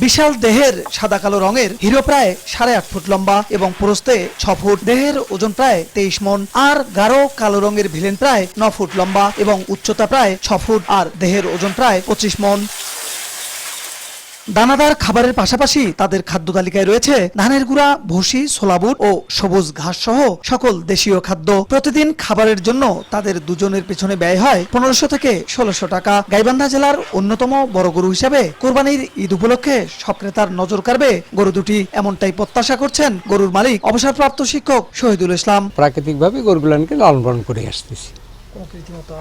বিশাল দেহের সাদা কালো রঙের হিরো প্রায় 8.5 ফুট লম্বা এবং প্রস্থে 6 ফুট, দেহের ওজন প্রায় 23 মন। আর গাঢ় কালো রঙের ভিলেন প্রায় 9 ফুট লম্বা এবং উচ্চতা প্রায় 6 ফুট আর দেহের ওজন প্রায় 25 মন। দানাদার খাবারের পাশাপাশি তাদের খাদ্য তালিকায় রয়েছে ধানের গুঁড়া, ভুসি, ছোলাবুট ও সবুজ ঘাস সহ সকল দেশীয় খাদ্য। প্রতিদিন খাবারের জন্য তাদের দুজনের পেছনে ব্যয় হয় 1500 থেকে 1600 টাকা। গাইবান্ধা জেলার অন্যতম বড় গরু হিসেবে কোরবানির ঈদ উপলক্ষে সব ক্রেতার নজর কাড়বে গরু দুটি, এমনটাই প্রত্যাশা করছেন গরুর মালিক অবসরপ্রাপ্ত শিক্ষক শহীদুল ইসলাম। প্রাকৃতিকভাবে গরুগুলানকে লালন পালন করে আসতেছি,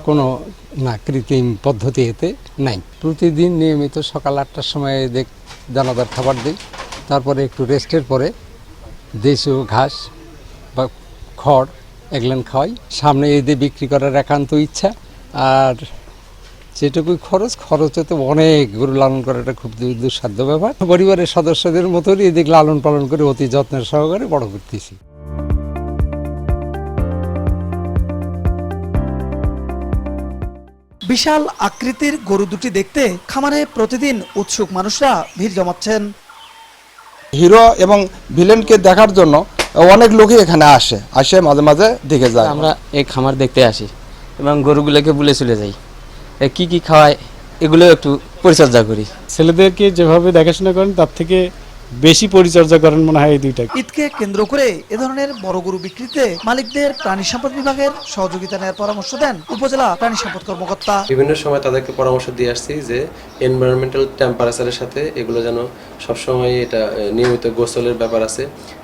কোনো না কৃত্রিম পদ্ধতি এতে নাই। প্রতিদিন নিয়মিত সকাল 8টার সময় দানাদার খাবার দিই, তারপরে একটু রেস্টের পরে দেশীয় ঘাস বা খড় এগুলান খাওয়াই। সামনে ঈদে বিক্রি করার একান্ত ইচ্ছা, আর যেটুকুই খরচে তো অনেক। গরু লালন করাটা খুব দুঃসাধ্য ব্যাপার। পরিবারের সদস্যদের মতোই এদিক লালন পালন করে অতি যত্নের সহকারে বড় করতেছি। বিশাল আকৃতির গরু দুটি দেখতে খামারে প্রতিদিন উৎসুক মানুষরা ভিড় জমাচ্ছেন। হিরো এবং ভিলেনকে দেখার জন্য অনেক লোকই এখানে আসে মাঝে মাঝে দেখে যায়। আমরা এই খামার দেখতে আসি এবং গরুগুলোকে বলে চলে যাই, কি কি খাওয়ায় এগুলো একটু পরিচর্যা করি। ছেলেদেরকে যেভাবে দেখাশোনা করেন তার থেকে বেশি পরিচর্যা করেন মনে হয় এই দুইটা। ঈদকে কেন্দ্র করে এ ধরনের বড় গরু বিক্রিতে মালিকদের প্রাণী সম্পদ বিভাগের সহযোগিতা নেওয়ার পরামর্শ দেন উপজেলা প্রাণী সম্পদ কর্মকর্তা। বিভিন্ন সময় তাদেরকে পরামর্শ দিয়ে আসছি যে এনভায়রনমেন্টাল টেম্পারেচারের সাথে এগুলো যেন সবসময় এটা নিয়মিত গোসলের ব্যাপার আছে,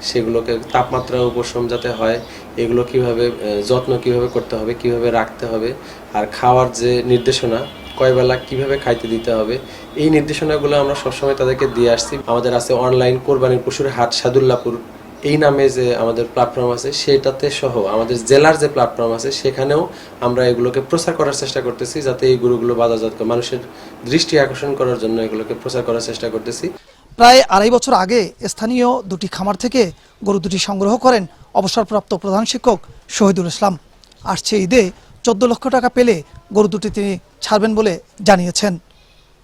সেগুলোকে তাপমাত্রা উপশম যাতে হয়, এগুলো কিভাবে যত্ন কিভাবে করতে হবে, কিভাবে রাখতে হবে, আর খাওয়ার যে নির্দেশনা কয় বেলা কিভাবে খাইতে দিতে হবে, এই নির্দেশনাগুলো আমরা সবসময় তাদেরকে দিয়ে আসছি। আমাদের আছে অনলাইন কোরবানির পশুর হাট সাদুল্লাপুর এই নামে যে আমাদের প্ল্যাটফর্ম আছে, সেটাতে সহ আমাদের জেলার যে প্ল্যাটফর্ম আছে সেখানেও আমরা এগুলোকে প্রচার করার চেষ্টা করতেছি, যাতে এই গরুগুলো বাজারজাত মানুষের দৃষ্টি আকর্ষণ করার জন্য এগুলোকে প্রচার করার চেষ্টা করতেছি। প্রায় 2.5 বছর আগে স্থানীয় দুটি খামার থেকে গরু দুটি সংগ্রহ করেন অবসরপ্রাপ্ত প্রধান শিক্ষক শহীদুল ইসলাম। আসছে ঈদে 14 লক্ষ টাকা পেলে গরু দুটি তিনি ছাড়বেন বলে জানিয়েছেন।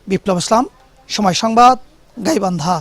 বিপ্লব ইসলাম, সময় সংবাদ, গাইবান্ধা।